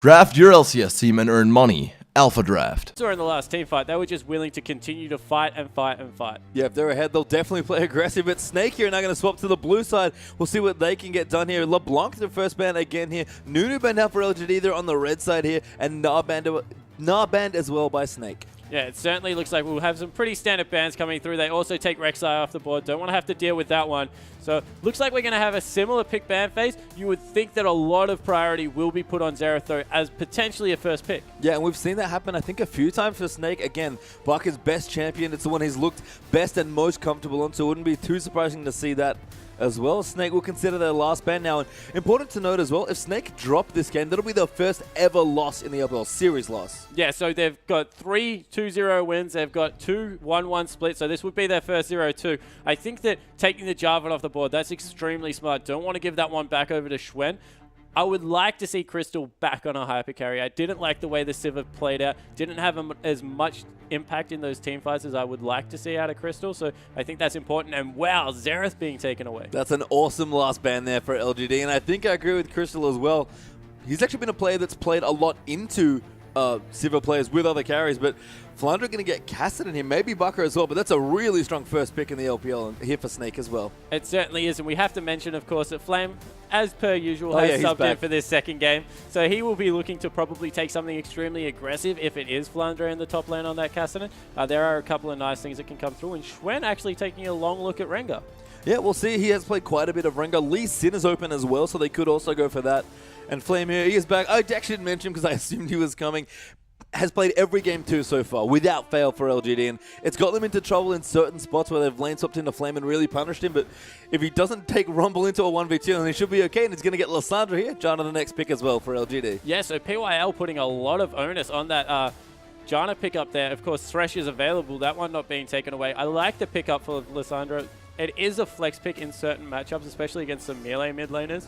Draft your LCS team and earn money. Alpha Draft. In the last team fight, they were just willing to continue to fight and fight and fight. Yeah, if they're ahead, they'll definitely play aggressive. But Snake here are now going to swap to the blue side. We'll see what they can get done here. LeBlanc, the first ban again here. Nunu banned out for LGD. They're on the red side here. And Nah banned as well by Snake. Yeah, it certainly looks like we'll have some pretty standard bans coming through. They also take Rek'Sai off the board. Don't want to have to deal with that one. So looks like we're going to have a similar pick ban phase. You would think that a lot of priority will be put on Xerath though as potentially a first pick. Yeah, and we've seen that happen, I think, a few times for Snake. Again, Barker's best champion. It's the one he's looked best and most comfortable on, so it wouldn't be too surprising to see that as well. Snake will consider their last ban now. And important to note as well, if Snake drop this game, that'll be their first ever loss in the LPL series loss. Yeah, so they've got 3 2-0 wins. They've got 2 1-1 splits. So this would be their first 0-2. I think that taking the Jarvan off the board, that's extremely smart. Don't want to give that one back over to Xuen. I would like to see Crystal back on a hyper carry. I didn't like the way the Sivir played out. Didn't have as much impact in those team fights as I would like to see out of Crystal. So I think that's important. And wow, Xerath being taken away. That's an awesome last ban there for LGD. And I think I agree with Crystal as well. He's actually been a player that's played a lot into Sivir players with other carries, but Flandre going to get casted in here, maybe Bucker as well, but that's a really strong first pick in the LPL and here for Snake as well. It certainly is, and we have to mention, of course, that Flame, as per usual, has subbed in for this second game, so he will be looking to probably take something extremely aggressive if it is Flandre in the top lane on that Cassidy. There are a couple of nice things that can come through, and Xuen actually taking a long look at Rengar. Yeah, we'll see. He has played quite a bit of Rengar. Lee Sin is open as well, so they could also go for that. And Flame here, he is back. I actually didn't mention him because I assumed he was coming. Has played every game too so far, without fail for LGD, and it's got them into trouble in certain spots where they've lane swapped into Flame and really punished him, but if he doesn't take Rumble into a 1v2, then he should be okay, and he's going to get Lissandra here. Janna the next pick as well for LGD. Yeah, so PYL putting a lot of onus on that Janna pickup there. Of course, Thresh is available, that one not being taken away. I like the pickup for Lissandra. It is a flex pick in certain matchups, especially against some melee mid laners.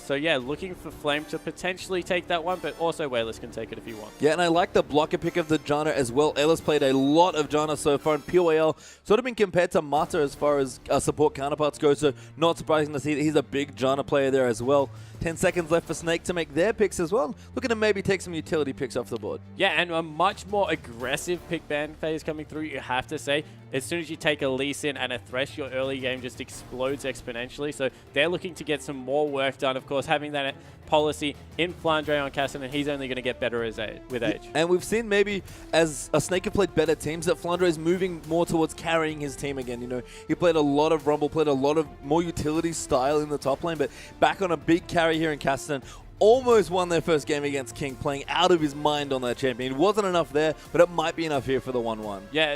So yeah, looking for Flame to potentially take that one, but also Wayless can take it if you want. Yeah, and I like the blocker pick of the Janna as well. Ella's played a lot of Janna so far, and POAL sort of been compared to Mata as far as support counterparts go, so not surprising to see that he's a big Janna player there as well. 10 seconds left for Snake to make their picks as well. Looking to maybe take some utility picks off the board. Yeah, and a much more aggressive pick ban phase coming through, you have to say. As soon as you take a Lee Sin and a Thresh, your early game just explodes exponentially. So they're looking to get some more work done. Of course, having that policy in Flandre on Cassidy, and he's only going to get better with age. And we've seen maybe as a Snake have played better teams that Flandre is moving more towards carrying his team again. You know, he played a lot of Rumble, played a lot of more utility style in the top lane, but back on a big carry here in Cassidy. Almost won their first game against King, playing out of his mind on that champion. It wasn't enough there, but it might be enough here for the 1-1. Yeah,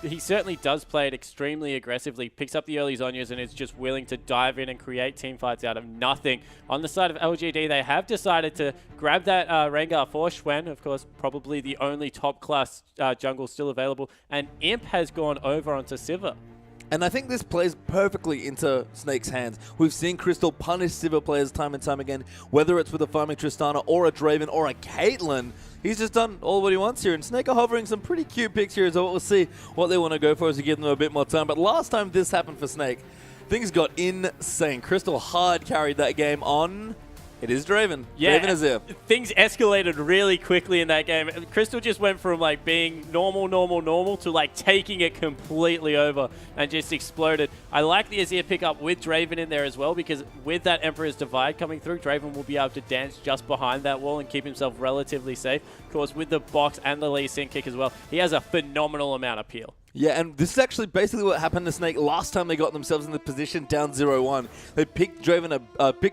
he certainly does play it extremely aggressively, picks up the early Zhonyas and is just willing to dive in and create team fights out of nothing. On the side of LGD, they have decided to grab that Rengar for Xuen, of course, probably the only top-class jungle still available, and Imp has gone over onto Sivir. And I think this plays perfectly into Snake's hands. We've seen Crystal punish Sivir players time and time again, whether it's with a farming Tristana or a Draven or a Caitlyn. He's just done all what he wants here, and Snake are hovering some pretty cute picks here, so we'll see what they want to go for as we give them a bit more time. But last time this happened for Snake, things got insane. Crystal hard carried that game on... It is Draven. Yeah, Draven is here. Things escalated really quickly in that game. Crystal just went from like being normal to like taking it completely over and just exploded. I like the Azir pickup with Draven in there as well, because with that Emperor's Divide coming through, Draven will be able to dance just behind that wall and keep himself relatively safe. Of course, with the box and the Lee Sin kick as well, he has a phenomenal amount of peel. Yeah, and this is actually basically what happened to Snake last time they got themselves in the position down 0-1. They picked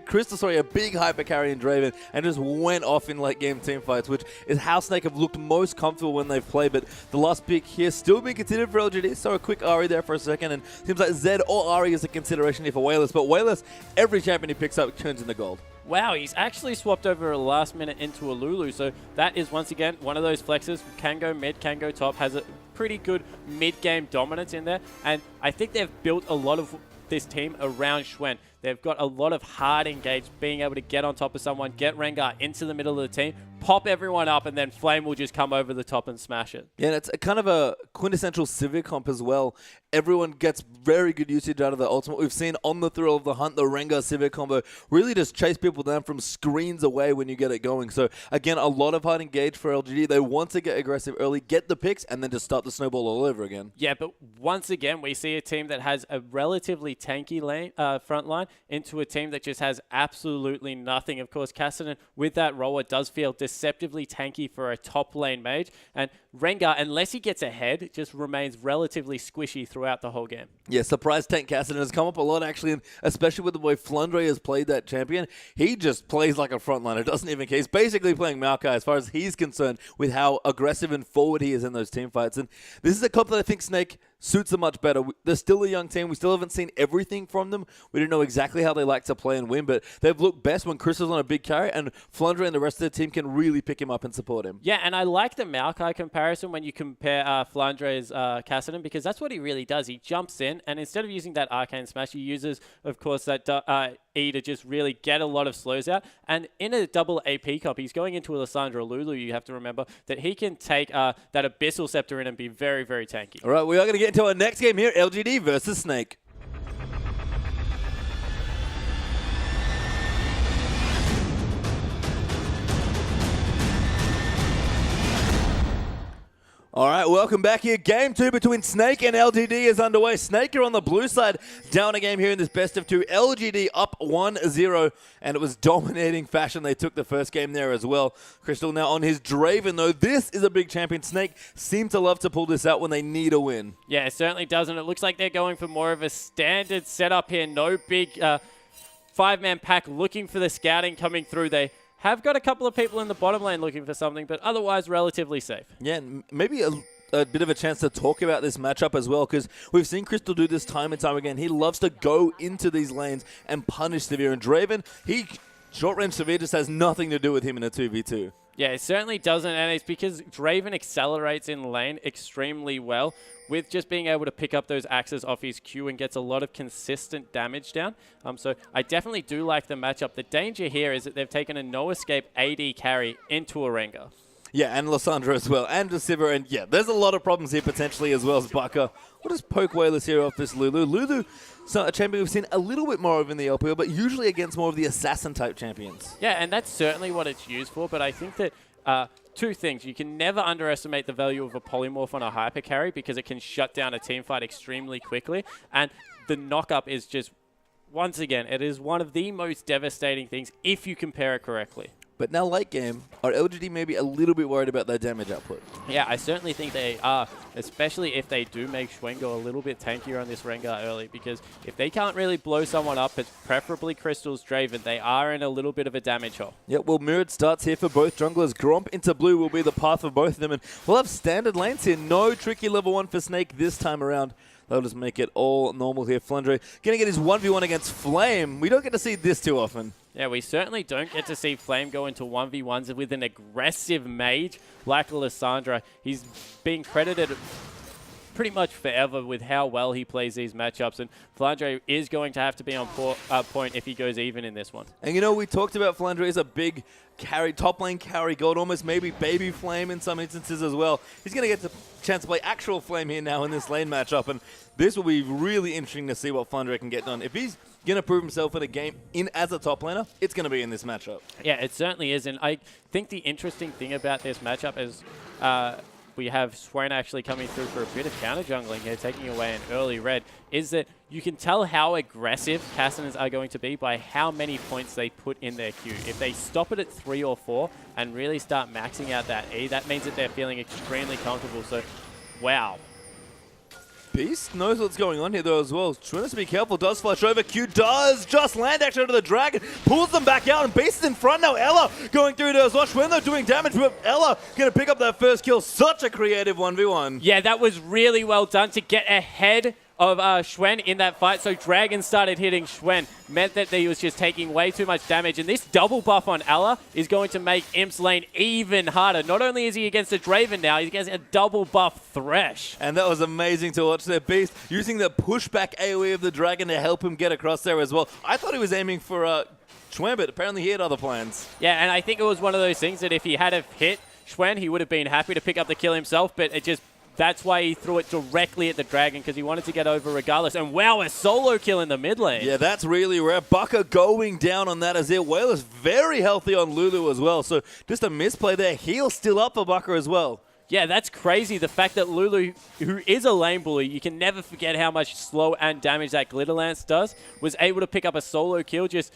Crystal, a big hyper carry in Draven, and just went off in late game team fights, which is how Snake have looked most comfortable when they've played. But the last pick here still being considered for LGD, so a quick Ahri there for a second, and seems like Zed or Ahri is a consideration here for Wayless. But Wayless, every champion he picks up turns into gold. Wow, he's actually swapped over a last minute into a Lulu, so that is once again one of those flexes. Can go mid, can go top, has a pretty good mid-game dominance in there, and I think they've built a lot of this team around Xuen. They've got a lot of hard engage, being able to get on top of someone, get Rengar into the middle of the team, pop everyone up, and then Flame will just come over the top and smash it. Yeah, and it's a kind of a quintessential Civic comp as well. Everyone gets very good usage out of the ultimate. We've seen on the Thrill of the Hunt, the Rengar Civic combo really just chase people down from screens away when you get it going. So, again, a lot of hard engage for LGD. They want to get aggressive early, get the picks, and then just start the snowball all over again. Yeah, but once again, we see a team that has a relatively tanky lane, front line into a team that just has absolutely nothing. Of course, Cassidy with that roller does feel deceptively tanky for a top lane mage. And Rengar, unless he gets ahead, just remains relatively squishy throughout the whole game. Yeah, surprise tank Cassidy has come up a lot, actually, and especially with the way Flundre has played that champion. He just plays like a frontliner, doesn't even care. He's basically playing Maokai as far as he's concerned with how aggressive and forward he is in those team fights. And this is a comp that I think Snake suits them much better. They're still a young team. We still haven't seen everything from them. We don't know exactly how they like to play and win, but they've looked best when Chris is on a big carry, and Flundre and the rest of the team can really pick him up and support him. Yeah, and I like the Maokai comparison when you compare Flundre's Cassidy, because that's what he really does. He jumps in, and instead of using that Arcane Smash, he uses, of course, that E to just really get a lot of slows out. And in a double AP comp, he's going into a Lissandra Lulu. You have to remember that he can take that Abyssal Scepter in and be very, very tanky. All right, we are going to get into our next game here, LGD versus Snake. All right, welcome back here. Game 2 between Snake and LGD is underway. Snake are on the blue side, down a game here in this best of 2. LGD up 1-0, and it was dominating fashion. They took the first game there as well. Crystal now on his Draven, though. This is a big champion. Snake seem to love to pull this out when they need a win. Yeah, it certainly doesn't. It looks like they're going for more of a standard setup here. No big 5-man pack looking for the scouting coming through. They have got a couple of people in the bottom lane looking for something, but otherwise relatively safe. Yeah, and maybe a bit of a chance to talk about this matchup as well, because we've seen Crystal do this time and time again. He loves to go into these lanes and punish Severe. And Draven, short-range Severe just has nothing to do with him in a 2v2. Yeah, it certainly doesn't, and it's because Draven accelerates in lane extremely well with just being able to pick up those axes off his Q and gets a lot of consistent damage down. So I definitely do like the matchup. The danger here is that they've taken a no-escape AD carry into a Rengar. Yeah, and Lissandra as well, and Deceiver, and yeah, there's a lot of problems here potentially as well as Baka. What does poke Wailers here off this Lulu? Lulu, so a champion we've seen a little bit more of in the LPL, but usually against more of the assassin-type champions. Yeah, and that's certainly what it's used for, but I think that two things. You can never underestimate the value of a polymorph on a hyper carry because it can shut down a team fight extremely quickly, and the knock-up is just, once again, it is one of the most devastating things if you compare it correctly. But now late game, are LGD maybe a little bit worried about their damage output? Yeah, I certainly think they are, especially if they do make Schwen go a little bit tankier on this Rengar early, because if they can't really blow someone up, it's preferably Crystal's Draven, they are in a little bit of a damage hole. Yeah, well, mirrored starts here for both junglers. Gromp into blue will be the path for both of them, and we'll have standard lanes here. No tricky level 1 for Snake this time around. They'll just make it all normal here. Flundre going to get his 1v1 against Flame. We don't get to see this too often. Yeah, we certainly don't get to see Flame go into 1v1s with an aggressive mage like Lissandra. He's being credited pretty much forever with how well he plays these matchups, and Flundre is going to have to be on point if he goes even in this one. And you know, we talked about Flundre as a big carry, top lane carry god, almost maybe baby Flame in some instances as well. He's going to get the chance to play actual Flame here now in this lane matchup, and this will be really interesting to see what Flundre can get done. If he's going to prove himself in a game as a top laner, it's going to be in this matchup. Yeah, it certainly is, and I think the interesting thing about this matchup is we have Swain actually coming through for a bit of counter jungling here, taking away an early red, is that you can tell how aggressive Cassiners are going to be by how many points they put in their queue. If they stop it at 3 or 4 and really start maxing out that E, that means that they're feeling extremely comfortable. So, wow. Beast knows what's going on here though as well. Trying to be careful, does flash over. Q does just land actually onto the dragon, pulls them back out, and Beast is in front now. Ella going through to as well. Schwindler doing damage, but Ella going to pick up that first kill. Such a creative 1v1. Yeah, that was really well done to get ahead of Schwen in that fight. So Dragon started hitting Schwen, meant that he was just taking way too much damage. And this double buff on Allah is going to make Imp's lane even harder. Not only is he against a Draven now, he's against a double buff Thresh. And that was amazing to watch there. Beast using the pushback AoE of the Dragon to help him get across there as well. I thought he was aiming for Schwen, but apparently he had other plans. Yeah, and I think it was one of those things that if he had have hit Schwen, he would have been happy to pick up the kill himself, but it just... That's why he threw it directly at the Dragon, because he wanted to get over regardless. And wow, a solo kill in the mid lane. Yeah, that's really rare. Bucker going down on that as it. Whale is very healthy on Lulu as well. So just a misplay there. Heal still up for Bucker as well. Yeah, that's crazy. The fact that Lulu, who is a lane bully, you can never forget how much slow and damage that Glitter Lance does, was able to pick up a solo kill. Just...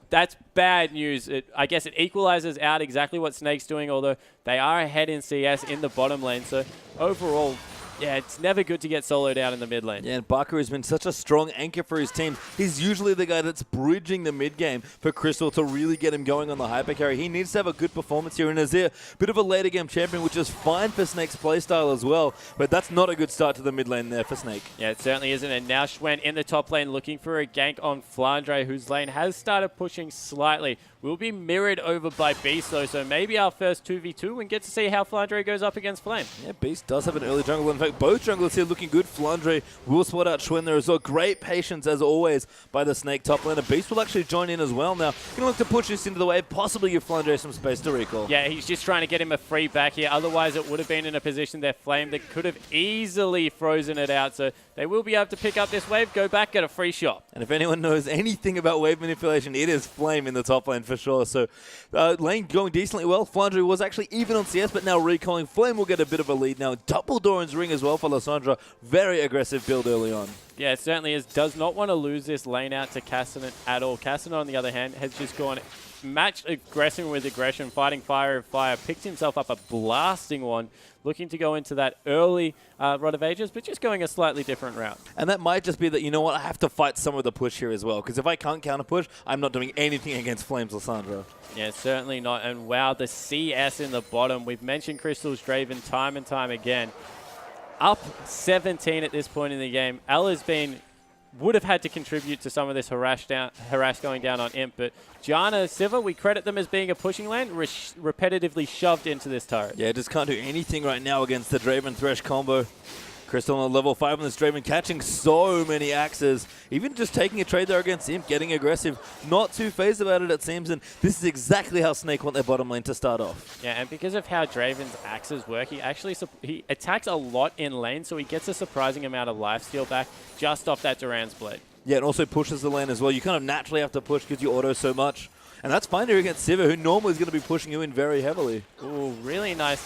That's bad news. I guess it equalizes out exactly what Snake's doing, although they are ahead in CS in the bottom lane. So overall, yeah, it's never good to get soloed out in the mid lane. Yeah, and Barker has been such a strong anchor for his team. He's usually the guy that's bridging the mid game for Crystal to really get him going on the hyper carry. He needs to have a good performance here in Azir. Bit of a later game champion, which is fine for Snake's playstyle as well, but that's not a good start to the mid lane there for Snake. Yeah, it certainly isn't. And now Schwen in the top lane looking for a gank on Flandre, whose lane has started pushing slightly. Will be mirrored over by Beast, though, so maybe our first 2v2 and get to see how Flandre goes up against Flame. Yeah, Beast does have an early jungle. In fact, both junglers here looking good. Flandre will spot out Schwen there as well. Great patience, as always, by the Snake top laner. Beast will actually join in as well now. Going to look to push this into the wave, possibly give Flandre some space to recall. Yeah, he's just trying to get him a free back here. Otherwise, it would have been in a position there, Flame, that could have easily frozen it out. So they will be able to pick up this wave, go back, get a free shot. And if anyone knows anything about wave manipulation, it is Flame in the top lane for sure. So lane going decently well. Flandre was actually even on CS, but now recalling. Flame will get a bit of a lead now. Double Doran's ring as well for Lissandra. Very aggressive build early on. Yeah, it certainly is. Does not want to lose this lane out to Cassinan at all. Cassinan, on the other hand, has just gone matched aggression with aggression, fighting fire and fire, picked himself up a blasting one, looking to go into that early Rod of Ages, but just going a slightly different route. And that might just be that, you know what, I have to fight some of the push here as well, because if I can't counter push, I'm not doing anything against Flames Lissandra. Yeah, certainly not. And wow, the CS in the bottom. We've mentioned Crystal's Draven time and time again. Up 17 at this point in the game. Ella's would have had to contribute to some of this harass going down on Imp, but Gianna, Siva, we credit them as being a pushing lane, repetitively shoved into this turret. Yeah, just can't do anything right now against the Draven Thresh combo. Crystal on level 5 on this Draven, catching so many axes. Even just taking a trade there against Imp, getting aggressive. Not too phased about it seems, and this is exactly how Snake want their bottom lane to start off. Yeah, and because of how Draven's axes work, he attacks a lot in lane, so he gets a surprising amount of lifesteal back just off that Duran's Blade. Yeah, and also pushes the lane as well. You kind of naturally have to push because you auto so much. And that's fine here against Siva, who normally is going to be pushing you in very heavily. Ooh, really nice.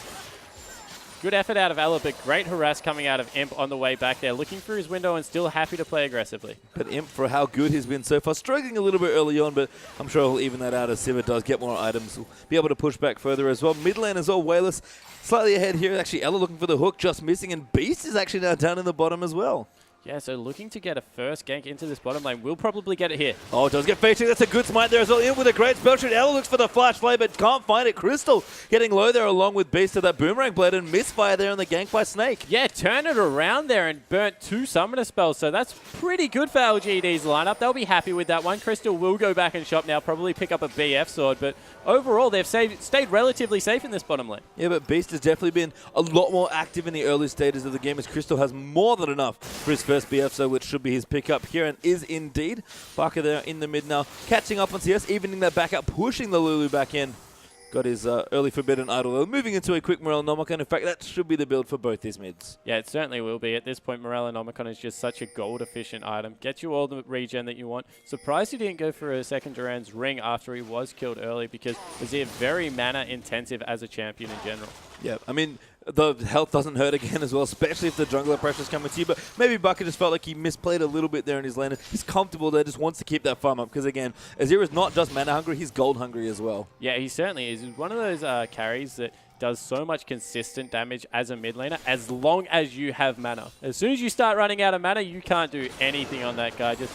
Good effort out of Ella, but great harass coming out of Imp on the way back there. Looking through his window and still happy to play aggressively. But Imp, for how good he's been so far, struggling a little bit early on, but I'm sure he'll even that out as Siva does get more items. He'll be able to push back further as well. Mid lane as well, Wayless slightly ahead here. Actually, Ella looking for the hook, just missing, and Beast is actually now down in the bottom as well. Yeah, so looking to get a first gank into this bottom lane. We'll probably get it here. Oh, it does get facing. That's a good smite there as well. In with a great spell shoot. Ella looks for the flash flame, but can't find it. Crystal getting low there along with Beast to that boomerang blade and misfire there on the gank by Snake. Yeah, turn it around there and burnt 2 summoner spells. So that's pretty good for LGD's lineup. They'll be happy with that one. Crystal will go back and shop now, probably pick up a BF sword, but overall they've stayed relatively safe in this bottom lane. Yeah, but Beast has definitely been a lot more active in the early stages of the game as Crystal has more than enough for his first BF sword, which should be his pickup here, and is indeed. Barker there in the mid now, catching up on CS, evening that back up, pushing the Lulu back in. Got his early Forbidden Idol. Moving into a quick Morellonomicon. In fact, that should be the build for both these mids. Yeah, it certainly will be. At this point, Morellonomicon is just such a gold-efficient item. Gets you all the regen that you want. Surprised he didn't go for a second Duran's ring after he was killed early, because Azir very mana-intensive as a champion in general. Yeah, I mean, the health doesn't hurt again as well, especially if the jungler pressure's coming to you. But maybe Bucker just felt like he misplayed a little bit there in his lane. He's comfortable there, just wants to keep that farm up. Because again, Azir is not just mana hungry, he's gold hungry as well. Yeah, he certainly is. He's one of those carries that does so much consistent damage as a mid laner as long as you have mana. As soon as you start running out of mana, you can't do anything on that guy. Just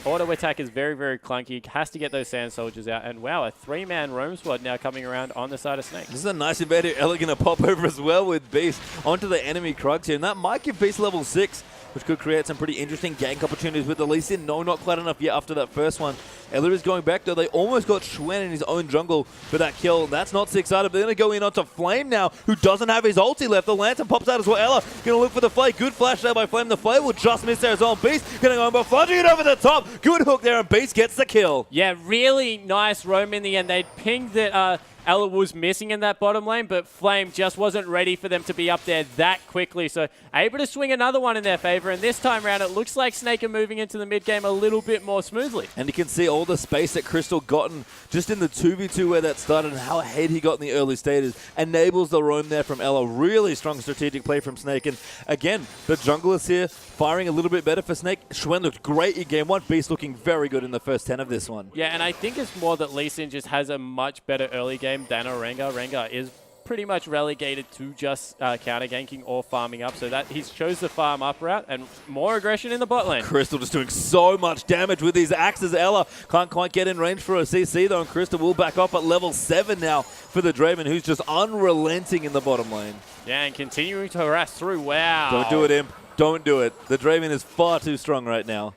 auto attack is very, very clunky. Has to get those Sand Soldiers out. And wow, a 3-man roam squad now coming around on the side of Snake. This is a nice invader. Ella going to pop over as well with Beast onto the enemy Krugs here. And that might give Beast level 6. which could create some pretty interesting gank opportunities with the Lee Sin. No, not quite enough yet after that first one. Ella is going back, though. They almost got Schwen in his own jungle for that kill. That's not six-sided. They're going to go in onto Flame now, who doesn't have his ulti left. The Lantern pops out as well. Ella going to look for the Flay. Good flash there by Flame. The Flay will just miss there as well. Beast going to go in, but flunging it over the top. Good hook there, and Beast gets the kill. Yeah, really nice roam in the end. They'd pinged that Ella was missing in that bottom lane, but Flame just wasn't ready for them to be up there that quickly. So able to swing another one in their favor, and this time around it looks like Snake are moving into the mid game a little bit more smoothly. And you can see all the space that Crystal gotten just in the 2v2 where that started and how ahead he got in the early stages. Enables the roam there from Ella. Really strong strategic play from Snake. And again, the junglers here firing a little bit better for Snake. Schwen looked great in game one. Beast looking very good in the first 10 of this one. Yeah, and I think it's more that Lee Sin just has a much better early game than a Rengar. Rengar is pretty much relegated to just counter ganking or farming up, so that he's chose the farm up route and more aggression in the bot lane. Crystal just doing so much damage with these axes. Ella can't quite get in range for a CC though, and Crystal will back up at level 7 now for the Draven, who's just unrelenting in the bottom lane. Yeah, and continuing to harass through. Wow. Don't do it, Imp. Don't do it. The Draven is far too strong right now.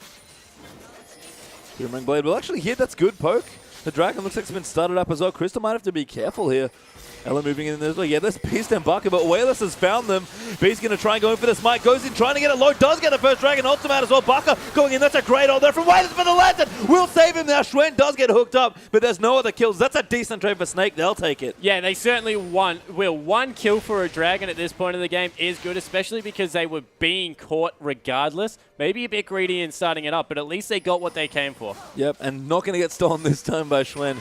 Boomerang Blade will actually hit. That's good poke. The Dragon looks like it's been started up as well. Crystal might have to be careful here. Ella moving in there as well. Yeah, there's Beast and Baka, but Wayless has found them. Beast going to try and go in for the smite. Goes in, trying to get it low. Does get the first Dragon ultimate as well. Baka going in. That's a great ult there from Wayless, but the Lantern will save him now. Schwen does get hooked up, but there's no other kills. That's a decent trade for Snake. They'll take it. Yeah, they certainly won. Well, one kill for a Dragon at this point in the game is good, especially because they were being caught regardless. Maybe a bit greedy in starting it up, but at least they got what they came for. Yep, and not going to get stolen this time by Schwen,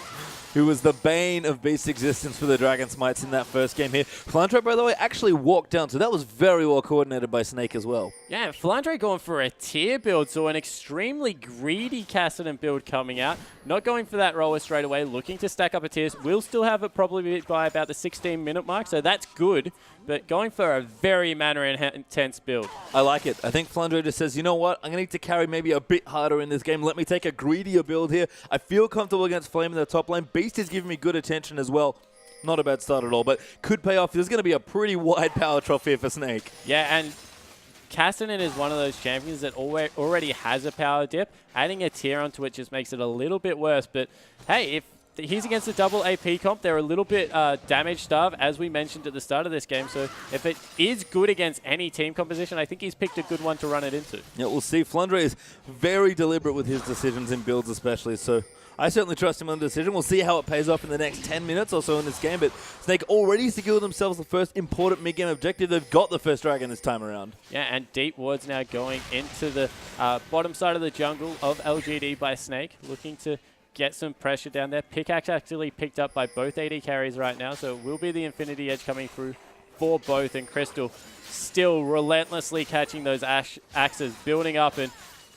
who was the bane of Beast's existence for the Dragon Smites in that first game here. Flantre, by the way, actually walked down, so that was very well coordinated by Snake as well. Yeah, Flantre going for a tier build, so an extremely greedy Kassadin build coming out. Not going for that roller straight away, looking to stack up a tier. We'll still have it probably by about the 16-minute mark, so that's good. But going for a very mana-intense build. I like it. I think Flandre just says, you know what? I'm going to need to carry maybe a bit harder in this game. Let me take a greedier build here. I feel comfortable against Flame in the top lane. Beast is giving me good attention as well. Not a bad start at all, but could pay off. There's going to be a pretty wide power trough here for Snake. Yeah, and Kassadin is one of those champions that already has a power dip. Adding a tier onto it just makes it a little bit worse. But hey, if he's against a double AP comp, they're a little bit damage starved, as we mentioned at the start of this game. So if it is good against any team composition, I think he's picked a good one to run it into. Yeah, we'll see. Flandre is very deliberate with his decisions in builds especially, so I certainly trust him on the decision. We'll see how it pays off in the next 10 minutes or so in this game, but Snake already secured themselves the first important mid-game objective. They've got the first Dragon this time around. Yeah, and deep wards now going into the bottom side of the jungle of LGD by Snake, looking to get some pressure down there. Pickaxe actually picked up by both AD carries right now, so it will be the Infinity Edge coming through for both, and Crystal still relentlessly catching those axes, building up, and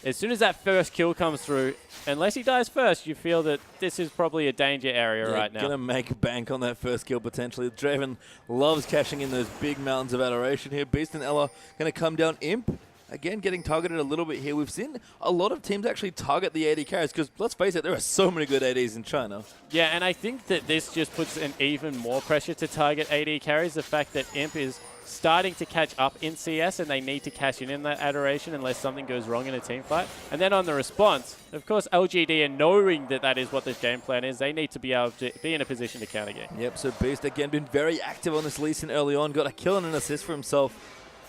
as soon as that first kill comes through, unless he dies first, you feel that this is probably a danger area right now. Going to make bank on that first kill potentially. Draven loves cashing in those big mountains of adoration here. Beast and Ella going to come down. Imp, again, getting targeted a little bit here. We've seen a lot of teams actually target the AD carries because, let's face it, there are so many good ADs in China. Yeah, and I think that this just puts an even more pressure to target AD carries. The fact that Imp is starting to catch up in CS and they need to cash in that adoration unless something goes wrong in a team fight. And then on the response, of course, LGD, and knowing that that is what this game plan is, they need to be able to be in a position to counter game. Yep, so Beast again been very active on this Lee Sin early on. Got a kill and an assist for himself.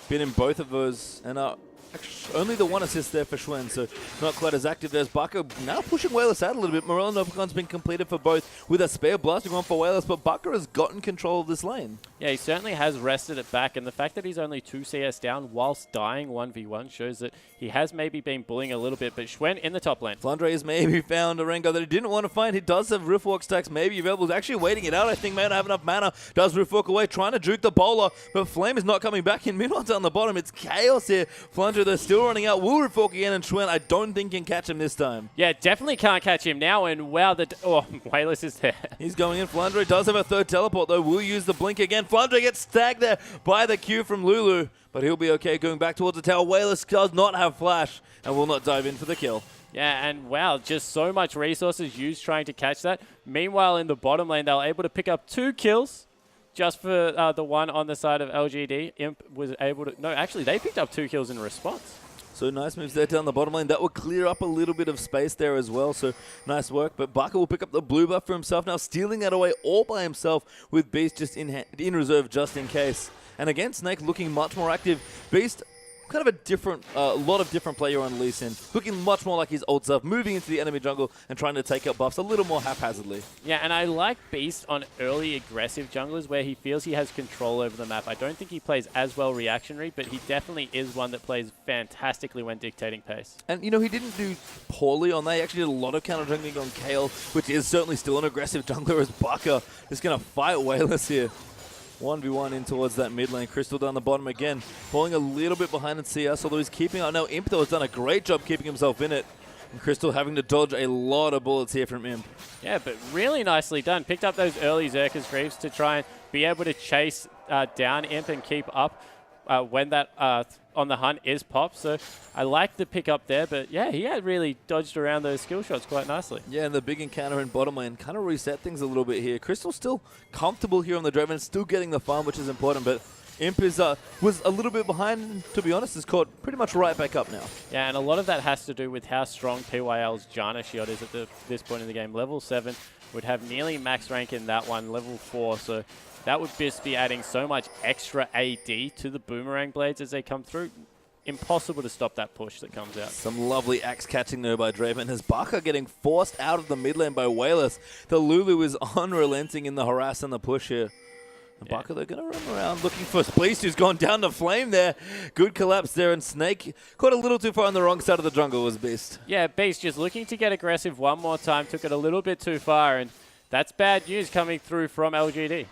Been in both of those, and only the one assist there for Schwen, so not quite as active. There's Baka now pushing Wayless out a little bit. Morel Novacon's been completed for both with a spare blasting one for Wayless, but Baka has gotten control of this lane. Yeah, he certainly has wrested it back, and the fact that he's only 2 CS down whilst dying 1v1 shows that he has maybe been bullying a little bit, but Schwen in the top lane. Flandre has maybe found a Rengar that he didn't want to find. He does have Riftwalk stacks, maybe available. He's actually waiting it out. I think may not have enough mana. Does Riftwalk away, trying to juke the bowler, but Flame is not coming back in. Midwinter's on the bottom. It's chaos here. Flandre, they're still running out. Will Riftwalk again, and Schwen, I don't think can catch him this time. Yeah, definitely can't catch him now, and wow, Wayless is there. He's going in. Flandre does have a third teleport, though. Will use the blink again. Flandre gets stacked there by the Q from Lulu, but he'll be okay going back towards the tower. Wayless does not have flash and will not dive in for the kill. Yeah, and wow, just so much resources used trying to catch that. Meanwhile, in the bottom lane, they were able to pick up 2 kills just for the one on the side of LGD. Imp was able to... No, actually, they picked up 2 kills in response. So nice moves there down the bottom lane. That will clear up a little bit of space there as well. So nice work. But Baka will pick up the blue buff for himself now, stealing that away all by himself with Beast just in reserve just in case. And again, Snake looking much more active. Beast, kind of a different, lot of different player on Lee Sin. Looking much more like his old self, moving into the enemy jungle and trying to take out buffs a little more haphazardly. Yeah, and I like Beast on early aggressive junglers where he feels he has control over the map. I don't think he plays as well reactionary, but he definitely is one that plays fantastically when dictating pace. And, you know, he didn't do poorly on that. He actually did a lot of counter jungling on Kayle, which is certainly still an aggressive jungler as Baka is going to fight Wayless here. 1v1 in towards that mid lane. Crystal down the bottom again, falling a little bit behind in CS, although he's keeping out. Now Imp though has done a great job keeping himself in it. And Crystal having to dodge a lot of bullets here from Imp. Yeah, but really nicely done. Picked up those early Xerxes creeps to try and be able to chase down Imp and keep up when that on the hunt is popped. So I like the pick up there, but yeah, he had really dodged around those skill shots quite nicely. Yeah, and the big encounter in bottom lane kind of reset things a little bit here. Crystal's still comfortable here on the Draven, still getting the farm, which is important, but Imp is, was a little bit behind, and to be honest, is caught pretty much right back up now. Yeah, and a lot of that has to do with how strong PYL's Janna shield is at this point in the game. Level 7 would have nearly max rank in that one, level 4, so that would just be adding so much extra AD to the boomerang blades as they come through. Impossible to stop that push that comes out. Some lovely axe catching there by Draven. As Baka getting forced out of the mid lane by Wayless. The Lulu is unrelenting in the harass and the push here. And Baka, they're going to run around looking for Beast, who's gone down to flame there. Good collapse there, and Snake caught a little too far on the wrong side of the jungle was Beast. Yeah, Beast just looking to get aggressive one more time, took it a little bit too far, and that's bad news coming through from LGD.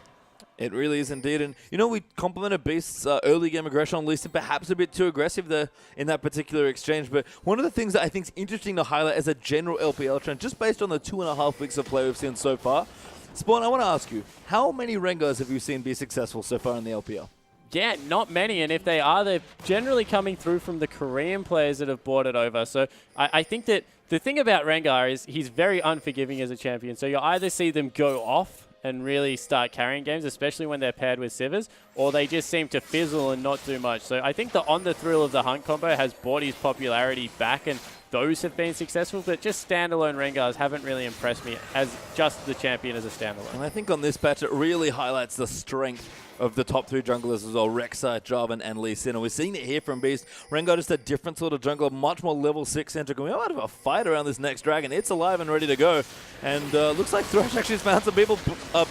It really is indeed. And, you know, we complimented Beast's early game aggression on Lee Sin, perhaps a bit too aggressive there in that particular exchange. But one of the things that I think is interesting to highlight as a general LPL trend, just based on the 2.5 weeks of play we've seen so far, Spawn, I want to ask you, how many Rengars have you seen be successful so far in the LPL? Yeah, not many, and if they are, they're generally coming through from the Korean players that have brought it over. So I think that the thing about Rengar is he's very unforgiving as a champion. So you'll either see them go off and really start carrying games, especially when they're paired with Sivers, or they just seem to fizzle and not do much. So I think the On the Thrill of the Hunt combo has brought his popularity back, and those have been successful, but just standalone Rengars haven't really impressed me as just the champion as a standalone. And I think on this patch it really highlights the strength of the top 3 junglers as well, Rek'Sai, Jarvan, and Lee Sin. And we're seeing it here from Beast. Rengar just a different sort of jungler, much more level 6 centric. We might have a fight around this next dragon. It's alive and ready to go. And looks like Thresh actually has found some people.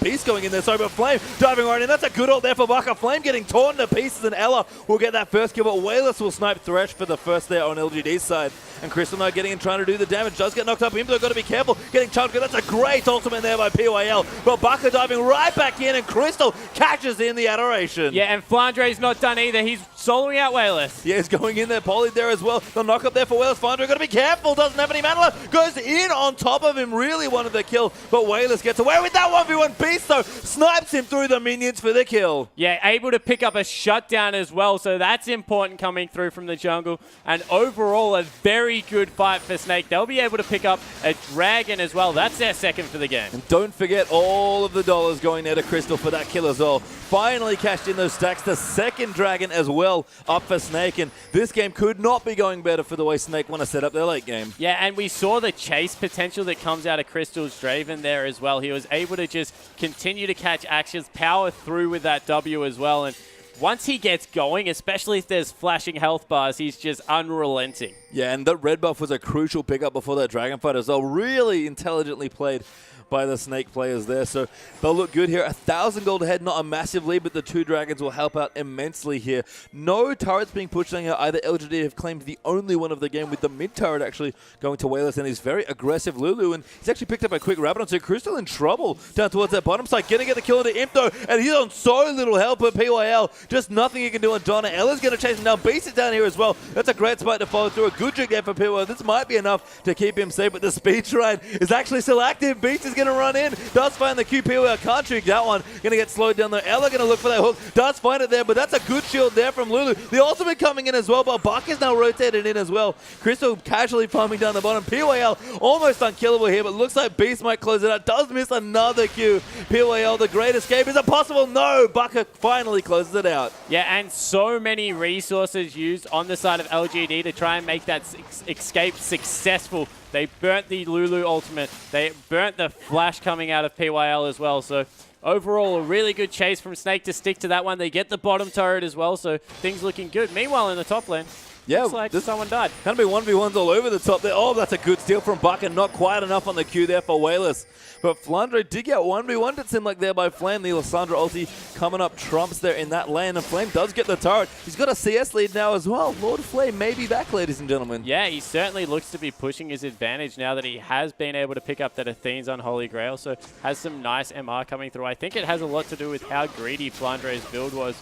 Beast going in there, sorry, but Flame diving right in. That's a good ult there for Baka. Flame getting torn to pieces, and Ella will get that first kill, but Wayless will snipe Thresh for the first there on LGD's side. And Crystal now getting in, trying to do the damage. Does get knocked up. Imp, though, got to be careful. Getting chunked. That's a great ultimate there by PYL. But Baka diving right back in, and Crystal catches in the adoration. Yeah, and Flandre's not done either. He's soloing out Wayless. Yeah, he's going in there. Poly there as well. The knock up there for Wayless. Flandre got to be careful. Doesn't have any mana left. Goes in on top of him. Really wanted the kill, but Wayless gets away with that 1v1. Beast, though, snipes him through the minions for the kill. Yeah, able to pick up a shutdown as well, so that's important coming through from the jungle. And overall, a very good fight for Snake. They'll be able to pick up a dragon as well. That's their second for the game. And don't forget all of the dollars going there to Crystal for that kill as well. Finally cashed in those stacks. The second dragon as well up for Snake. And this game could not be going better for the way Snake want to set up their late game. Yeah, and we saw the chase potential that comes out of Crystal's Draven there as well. He was able to just continue to catch actions, power through with that W as well. And once he gets going, especially if there's flashing health bars, he's just unrelenting. Yeah, and that red buff was a crucial pickup before that dragon fight as well. Really intelligently played by the Snake players there. So they'll look good here. 1,000 gold ahead, not a massive lead, but the 2 dragons will help out immensely here. No turrets being pushed on here either. LGD have claimed the only one of the game, with the mid turret actually going to Wayless and his very aggressive Lulu. And he's actually picked up a quick Rabadon, so Crystal in trouble down towards that bottom side. Gonna get the kill into Imp though, and he's on so little help at PYL. Just nothing he can do on Donna. Ella's gonna chase him down. Beast is down here as well. That's a great spot to follow through. A good jig there for PYL. This might be enough to keep him safe, but the speed shrine is actually still active. Beast is He's going to run in. Does find the QP. Can't trick that one. Going to get slowed down though. Ella going to look for that hook. Does find it there, but that's a good shield there from Lulu. The ultimate coming in as well, but Buck is now rotated in as well. Crystal casually farming down the bottom. PYL almost unkillable here, but looks like Beast might close it out. Does miss another Q. PYL, the great escape. Is it possible? No. Bucker finally closes it out. Yeah, and so many resources used on the side of LGD to try and make that escape successful. They burnt the Lulu ultimate. They burnt the flash coming out of PYL as well. So overall, a really good chase from Snake to stick to that one. They get the bottom turret as well, so things looking good. Meanwhile, in the top lane, looks like someone died. Going to be 1v1s all over the top there. Oh, that's a good steal from Buck, and not quite enough on the Q there for Wayless. But Flandre did get 1v1'd, it seemed like, there by Flame. The Lissandra ulti coming up trumps there in that lane, and Flame does get the turret. He's got a CS lead now as well. Lord Flame may be back, ladies and gentlemen. Yeah, he certainly looks to be pushing his advantage now that he has been able to pick up that Athene's Unholy Grail, so has some nice MR coming through. I think it has a lot to do with how greedy Flandre's build was.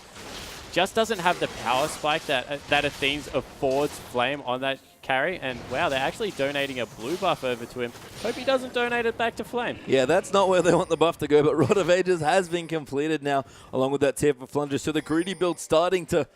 Just doesn't have the power spike that Athene's affords Flame on that carry, and wow, they're actually donating a blue buff over to him. Hope he doesn't donate it back to Flame. Yeah, that's not where they want the buff to go, but Rod of Ages has been completed now, along with that tier for Flandre. So the greedy build starting to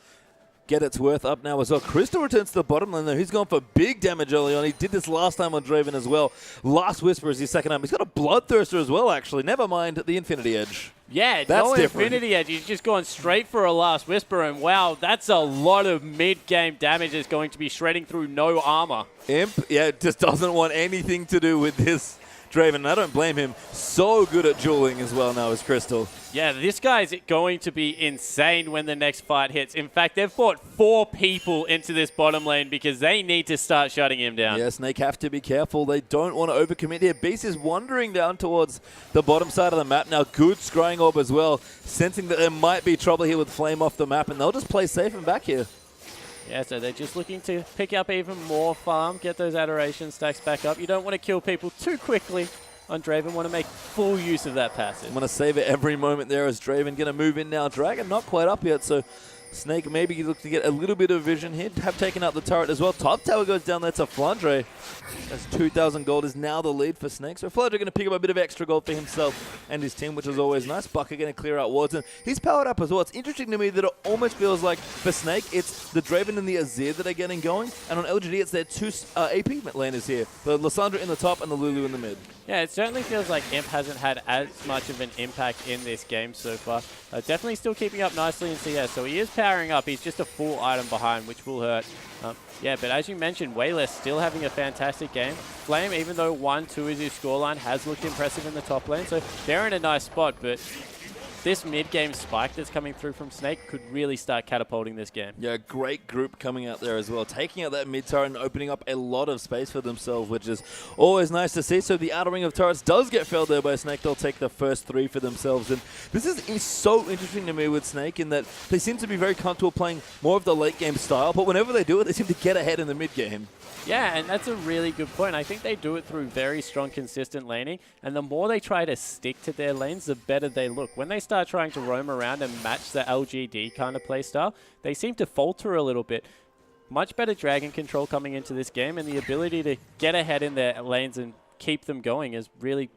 get its worth up now as well. Crystal returns to the bottom lane though. He's gone for big damage early on. He did this last time on Draven as well. Last Whisper is his second time. He's got a Bloodthirster as well, actually. Never mind the Infinity Edge. Yeah, that's no different. Infinity Edge. He's just gone straight for a Last Whisper, and wow, that's a lot of mid-game damage is going to be shredding through no armor. Imp, yeah, just doesn't want anything to do with this Draven, and I don't blame him. So good at dueling as well now as Crystal. Yeah, this guy's going to be insane when the next fight hits. In fact, they've fought 4 people into this bottom lane because they need to start shutting him down. Yeah, Snake have to be careful. They don't want to overcommit here. Beast is wandering down towards the bottom side of the map now. Good scrying orb as well, sensing that there might be trouble here with Flame off the map, and they'll just play safe and back here. Yeah, so they're just looking to pick up even more farm, get those adoration stacks back up. You don't want to kill people too quickly on Draven. Want to make full use of that passive. I'm going to save it every moment there as Draven going to move in now. Dragon not quite up yet, so Snake maybe looks to get a little bit of vision here. Have taken out the turret as well. Top tower goes down there to Flandre. As 2,000 gold is now the lead for Snake. So Flandre going to pick up a bit of extra gold for himself and his team, which is always nice. Bucker going to clear out wards, and he's powered up as well. It's interesting to me that it almost feels like for Snake, it's the Draven and the Azir that are getting going, and on LGD it's their 2 AP laners here. The Lissandra in the top and the Lulu in the mid. Yeah, it certainly feels like Imp hasn't had as much of an impact in this game so far. Definitely still keeping up nicely in CS, so he is powering up. He's just a full item behind, which will hurt. Yeah, but as you mentioned, Wayless still having a fantastic game. Flame, even though 1-2 is his scoreline, has looked impressive in the top lane, so they're in a nice spot, but this mid-game spike that's coming through from Snake could really start catapulting this game. Yeah, great group coming out there as well, taking out that mid turret and opening up a lot of space for themselves, which is always nice to see. So the outer ring of turrets does get felled there by Snake. They'll take the first 3 for themselves. And this is so interesting to me with Snake in that they seem to be very comfortable playing more of the late game style, but whenever they do it, they seem to get ahead in the mid game. Yeah, and that's a really good point. I think they do it through very strong, consistent laning, and the more they try to stick to their lanes, the better they look. When they start trying to roam around and match the LGD kind of playstyle, they seem to falter a little bit. Much better dragon control coming into this game, and the ability to get ahead in their lanes and keep them going is really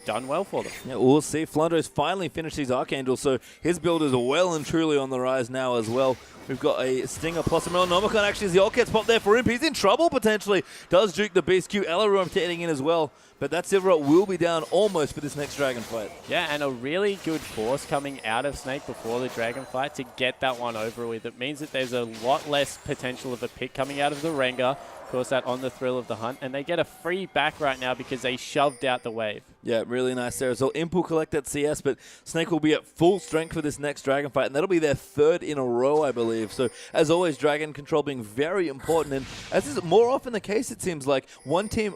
done well for them. Yeah, we'll see. Flandre's finally finished his Archangel, so his build is well and truly on the rise now as well. We've got a Stinger, Possible, Nomicon actually as the ult gets popped there for Imp. He's in trouble potentially. Does juke the Beast Q. Ella rotating in as well. But that Silverot will be down almost for this next Dragon fight. Yeah, and a really good force coming out of Snake before the Dragon fight to get that one over with. It means that there's a lot less potential of a pick coming out of the Rengar. Of course, that on the thrill of the hunt. And they get a free back right now because they shoved out the wave. Yeah, really nice there as well. Imp will collect that CS, but Snake will be at full strength for this next Dragon fight, and that'll be their 3rd in a row, I believe. So, as always, Dragon control being very important, and as is more often the case, it seems like one team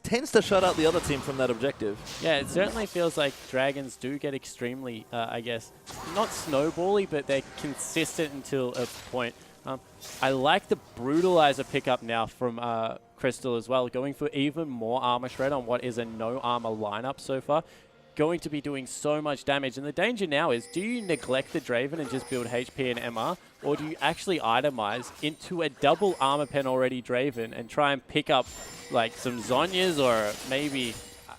tends to shut out the other team from that objective. Yeah, it certainly feels like Dragons do get extremely, I guess, not snowbally, but they're consistent until a point. I like the Brutalizer pickup now from Crystal as well, going for even more armor shred on what is a no armor lineup so far. Going to be doing so much damage, and the danger now is, do you neglect the Draven and just build HP and MR, or do you actually itemize into a double armor pen already Draven and try and pick up like some Zhonyas or maybe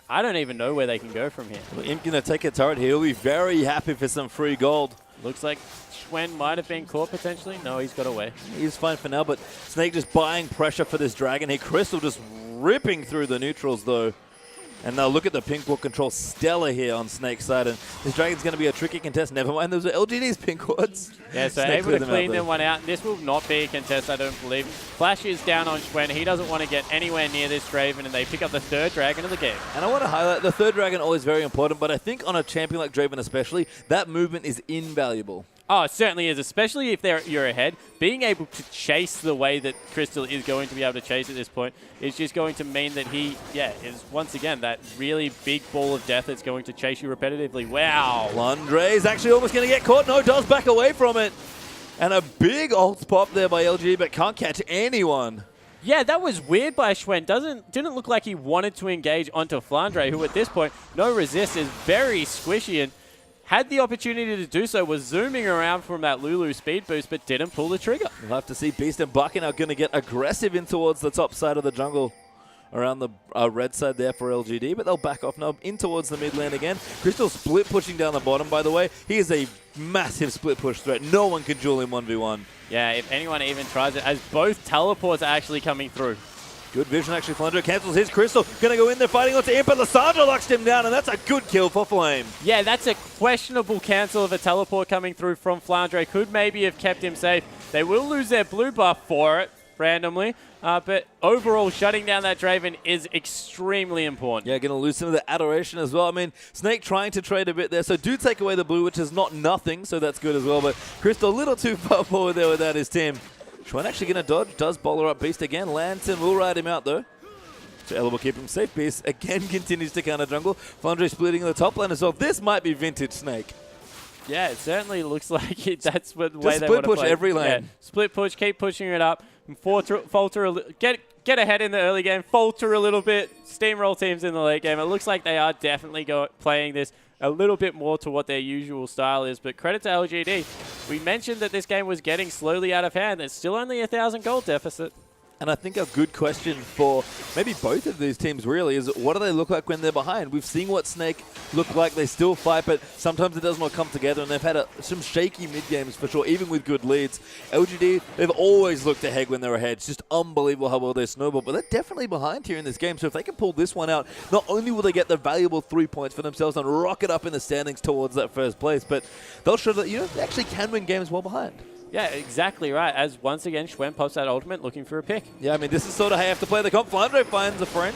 I don't even know where they can go from here. Well, Imp going to take a turret here. He'll be very happy for some free gold. Looks like Schwen might have been caught potentially. No, he's got away. He's fine for now, but Snake just buying pressure for this dragon here. Crystal just ripping through the neutrals, though. And now look at the pink ward control stellar here on Snake's side. And this dragon's going to be a tricky contest. Never mind, those are LGD's pink wards. Yeah, so Snake able to clean them one out. This will not be a contest, I don't believe. Flash is down on Schwen. He doesn't want to get anywhere near this Draven, and they pick up the third dragon of the game. And I want to highlight, the third dragon always very important, but I think on a champion like Draven especially, that movement is invaluable. Oh, it certainly is, especially if you're ahead. Being able to chase the way that Crystal is going to be able to chase at this point is just going to mean that he, is once again that really big ball of death that's going to chase you repetitively. Wow. Lundre is actually almost going to get caught. No, does back away from it. And a big ult pop there by LGD, but can't catch anyone. Yeah, that was weird by Schwen. Didn't look like he wanted to engage onto Flandre, who at this point, no resist, is very squishy and had the opportunity to do so, was zooming around from that Lulu speed boost, but didn't pull the trigger. We'll have to see. Beast and Bucking are going to get aggressive in towards the top side of the jungle. Around the red side there for LGD, but they'll back off now in towards the mid lane again. Crystal split pushing down the bottom, by the way. He is a massive split push threat. No one can duel him 1v1. Yeah, if anyone even tries it, as both teleports are actually coming through. Good vision, actually. Flandre cancels his Crystal. Going to go in there fighting onto Imp, but Lissandra locks him down, and that's a good kill for Flame. Yeah, that's a questionable cancel of a teleport coming through from Flandre. Could maybe have kept him safe. They will lose their blue buff for it, randomly. But overall, shutting down that Draven is extremely important. Yeah, going to lose some of the adoration as well. I mean, Snake trying to trade a bit there, so do take away the blue, which is not nothing, so that's good as well. But Crystal a little too far forward there without his team. Schwen actually going to dodge, does bowler up Beast again. Lantern will ride him out though. So Ella will keep him safe. Beast again continues to counter jungle. Flandre splitting in the top lane as well. This might be vintage Snake. Yeah, it certainly looks like it. That's what the way they split want to push play. every lane. Yeah, split push, keep pushing it up. And falter get ahead in the early game, falter a little bit, steamroll teams in the late game. It looks like they are definitely playing this a little bit more to what their usual style is. But credit to LGD. We mentioned that this game was getting slowly out of hand. There's still only 1,000 gold deficit. And I think a good question for maybe both of these teams really is, what do they look like when they're behind? We've seen what Snake look like. They still fight, but sometimes it does not come together, and they've had some shaky mid-games for sure, even with good leads. LGD, they've always looked ahead when they're ahead. It's just unbelievable how well they snowball, but they're definitely behind here in this game. So if they can pull this one out, not only will they get the valuable 3 points for themselves and rocket up in the standings towards that first place, but they'll show that, they actually can win games while behind. Yeah, exactly right. As once again, Schwen pops that ultimate looking for a pick. Yeah, I mean, this is sort of how you have to play the comp. Flandre finds a friend.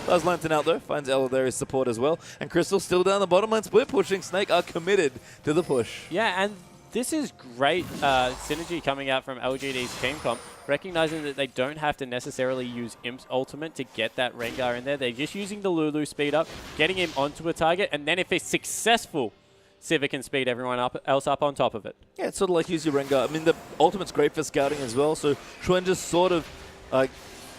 Does Lantern out there. Finds Ella there as support as well. And Crystal still down the bottom lane. Split pushing. Snake are committed to the push. Yeah, and this is great synergy coming out from LGD's team comp, recognizing that they don't have to necessarily use Imp's ultimate to get that Rengar in there. They're just using the Lulu speed up, getting him onto a target, and then if it's successful, Civic can speed everyone else up on top of it. Yeah, it's sort of like use your Rengar. I mean, the ultimate's great for scouting as well, so Schwen just sort of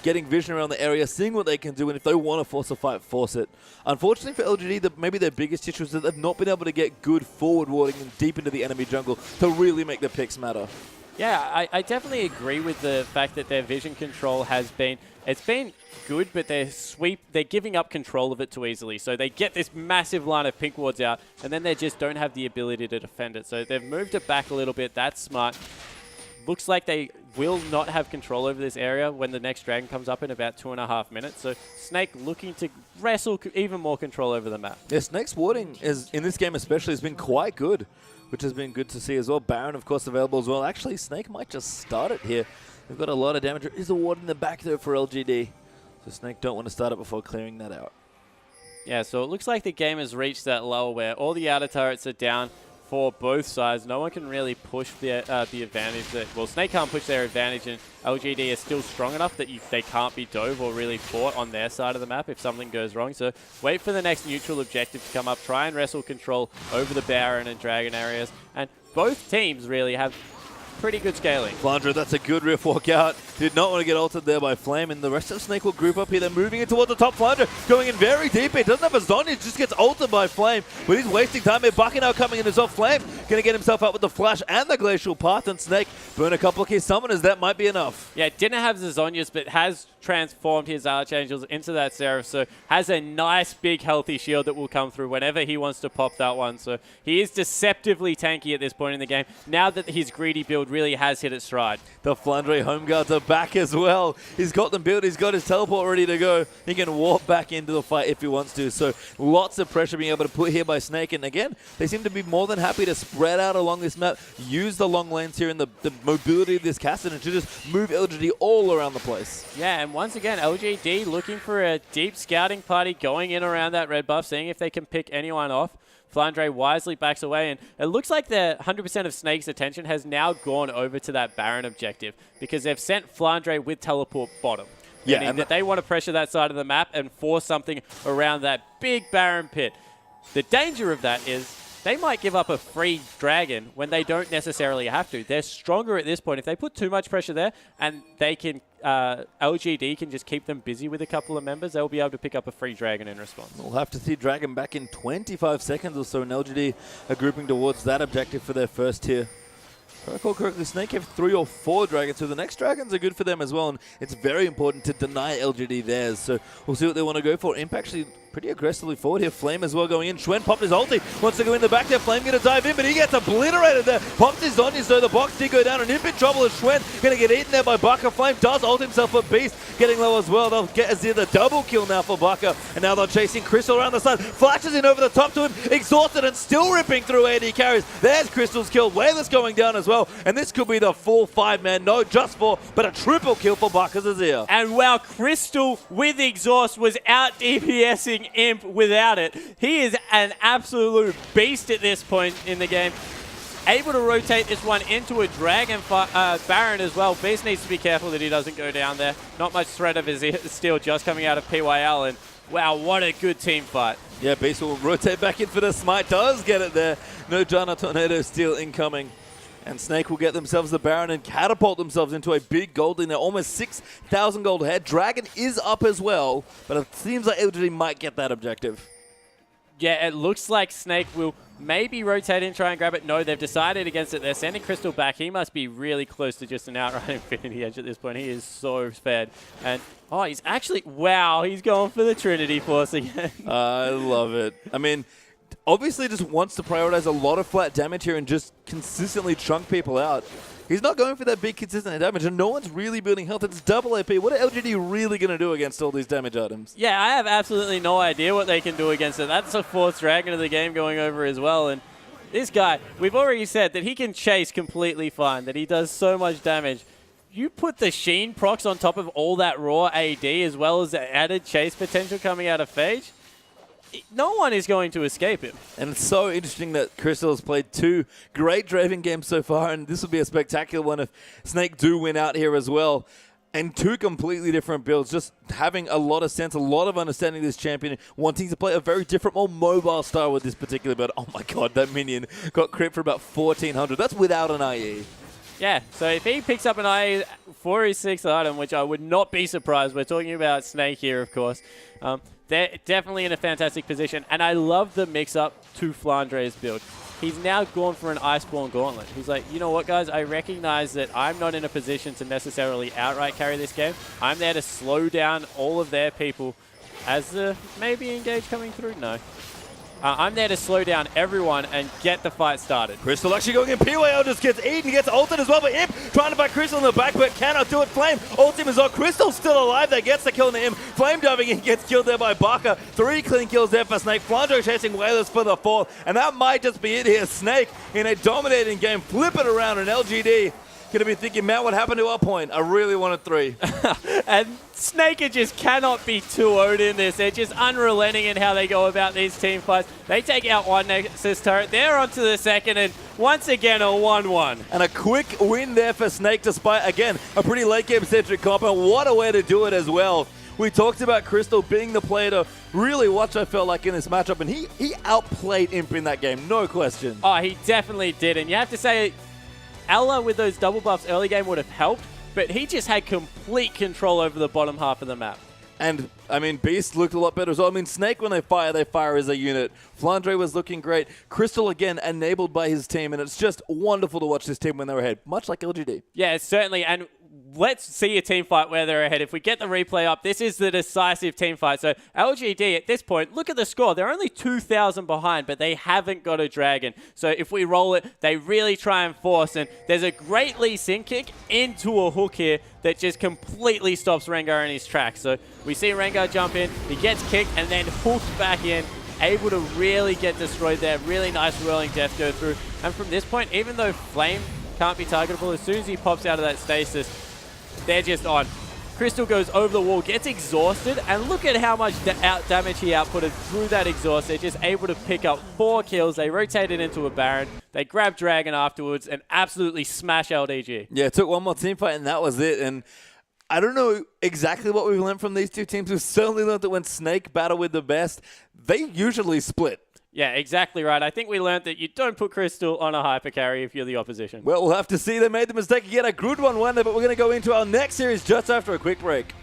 getting vision around the area, seeing what they can do, and if they want to force a fight, force it. Unfortunately for LGD, maybe their biggest issue is that they've not been able to get good forward warding and deep into the enemy jungle to really make the picks matter. Yeah, I definitely agree with the fact that their vision control has been, it's been good, but they're giving up control of it too easily. So they get this massive line of pink wards out, and then they just don't have the ability to defend it. So they've moved it back a little bit. That's smart. Looks like they will not have control over this area when the next dragon comes up in about 2.5 minutes. So Snake looking to wrestle even more control over the map. Yeah, Snake's warding is, in this game especially, has been quite good, which has been good to see as well. Baron, of course, available as well. Actually, Snake might just start it here. They've got a lot of damage. There is a ward in the back there for LGD. So Snake don't want to start it before clearing that out. Yeah, so it looks like the game has reached that lull where all the outer turrets are down for both sides. No one can really push the advantage. Well, Snake can't push their advantage, and LGD is still strong enough that they can't be dove or really fought on their side of the map if something goes wrong. So wait for the next neutral objective to come up. Try and wrestle control over the Baron and Dragon areas. And both teams really have pretty good scaling. Flandre, that's a good riff walk out. Did not want to get ulted there by Flame, and the rest of Snake will group up here. They're moving in towards the top. Flandre going in very deep. He doesn't have a Zon. He just gets ulted by Flame, but he's wasting time here. Bucky now coming in as well. Flame going to get himself out with the flash and the Glacial Path, and Snake burn a couple of key summoners. That might be enough. Yeah, didn't have the Zonias, but has transformed his Archangels into that Seraph, so has a nice big healthy shield that will come through whenever he wants to pop that one. So he is deceptively tanky at this point in the game, now that his greedy build really has hit its stride. The Flandre home guards are back as well. He's got them built. He's got his teleport ready to go. He can warp back into the fight if he wants to. So lots of pressure being able to put here by Snake. And again, they seem to be more than happy to spread out along this map, use the long lanes here and the mobility of this Castle and to just move LGD all around the place. Yeah, and once again, LGD looking for a deep scouting party going in around that red buff, seeing if they can pick anyone off. Flandre wisely backs away, and it looks like the 100% of Snake's attention has now gone over to that Baron objective because they've sent Flandre with teleport bottom. Yeah, meaning that they want to pressure that side of the map and force something around that big Baron pit. The danger of that is they might give up a free dragon when they don't necessarily have to. They're stronger at this point. If they put too much pressure there and they can, LGD can just keep them busy with a couple of members, they'll be able to pick up a free dragon in response. We'll have to see Dragon back in 25 seconds or so, and LGD are grouping towards that objective for their first tier. If I recall correctly, Snake have 3 or 4 dragons, so the next dragons are good for them as well, and it's very important to deny LGD theirs, so we'll see what they want to go for. Imp actually pretty aggressively forward here. Flame as well going in. Schwen popped his ulti. Wants to go in the back there. Flame going to dive in, but he gets obliterated there. Pops his Zonyas, so the box did go down, and Imp in trouble as Schwen going to get eaten there by Baka. Flame does ult himself for Beast, getting low as well. They'll get Azir the double kill now for Baka, and now they're chasing Crystal around the side. Flashes in over the top to him, exhausted and still ripping through AD carries. There's Crystal's kill. Wayla's going down as well, and this could be the full 5-man, no just 4, but a triple kill for Baka's Azir. And while Crystal with exhaust was out DPSing Imp without it, he is an absolute beast at this point in the game. Able to rotate this one into a Dragon Baron as well. Beast needs to be careful that he doesn't go down there. Not much threat of his steal just coming out of PYL, and wow, what a good team fight. Yeah, Beast will rotate back in for the smite. Does get it there. No Janna Tornado steal incoming. And Snake will get themselves the Baron and catapult themselves into a big gold lead. They're almost 6,000 gold ahead. Dragon is up as well, but it seems like LGD might get that objective. Yeah, it looks like Snake will maybe rotate in, try and grab it. No, they've decided against it. They're sending Crystal back. He must be really close to just an outright Infinity Edge at this point. He is so fed. And, oh, he's actually, wow, he's going for the Trinity Force again. I love it. I mean, obviously just wants to prioritize a lot of flat damage here and just consistently chunk people out. He's not going for that big consistent damage, and no one's really building health. It's double AP. What are LGD really going to do against all these damage items? Yeah, I have absolutely no idea what they can do against it. That's a 4th dragon of the game going over as well. And this guy, we've already said that he can chase completely fine, that he does so much damage. You put the Sheen procs on top of all that raw AD as well as the added chase potential coming out of Phage. No one is going to escape him. And it's so interesting that Crystal has played 2 great Draven games so far, and this would be a spectacular one if Snake do win out here as well. And 2 completely different builds, just having a lot of sense, a lot of understanding this champion, wanting to play a very different, more mobile style with this particular build. Oh my god, that minion got crit for about 1,400. That's without an IE. Yeah, so if he picks up an IE for his 6th item, which I would not be surprised, we're talking about Snake here, of course, they're definitely in a fantastic position, and I love the mix-up to Flandre's build. He's now gone for an Iceborne Gauntlet. He's like, you know what, guys? I recognize that I'm not in a position to necessarily outright carry this game. I'm there to slow down all of their people as the maybe engage coming through. No. I'm there to slow down everyone and get the fight started. Crystal actually going in. PYL just gets eaten, gets ulted as well, but Imp trying to back Crystal in the back, but cannot do it. Flame ults him as well. Crystal still alive. That gets the kill on the Imp. Flame diving in, gets killed there by Baka. 3 clean kills there for Snake. Flandre chasing Whalers for the 4th, and that might just be it here. Snake in a dominating game. Flip it around, and LGD going to be thinking, man, what happened to our point? I really wanted 3. And Snake just cannot be too owed in this. They're just unrelenting in how they go about these team fights. They take out one Nexus turret. They're onto the 2nd, and once again, a 1-1. And a quick win there for Snake, despite, again, a pretty late game-centric comp, and what a way to do it as well. We talked about Crystal being the player to really watch, I felt like, in this matchup, and he outplayed Imp in that game, no question. Oh, he definitely did, and you have to say, Ella with those double buffs early game would have helped, but he just had complete control over the bottom half of the map. And, I mean, Beast looked a lot better as well. I mean, Snake, when they fire as a unit. Flandre was looking great. Crystal, again, enabled by his team, and it's just wonderful to watch this team when they were ahead, much like LGD. Yeah, certainly, and let's see a team fight where they're ahead. If we get the replay up, this is the decisive team fight. So LGD, at this point, look at the score. They're only 2,000 behind, but they haven't got a dragon. So if we roll it, they really try and force, and there's a great Lee Sin kick into a hook here that just completely stops Rengar in his tracks. So we see Rengar jump in, he gets kicked, and then hooked back in, able to really get destroyed there. Really nice whirling death go through. And from this point, even though Flame can't be targetable, as soon as he pops out of that stasis, they're just on. Crystal goes over the wall, gets exhausted, and look at how much damage he outputted through that exhaust. They're just able to pick up 4 kills. They rotate it into a Baron. They grab Dragon afterwards and absolutely smash LDG. Yeah, it took one more team fight, and that was it. And I don't know exactly what we've learned from these two teams. We've certainly learned that when Snake battle with the best, they usually split. Yeah, exactly right. I think we learned that you don't put Crystal on a hyper carry if you're the opposition. Well, we'll have to see. They made the mistake again. A good one, weren't they? But we're going to go into our next series just after a quick break.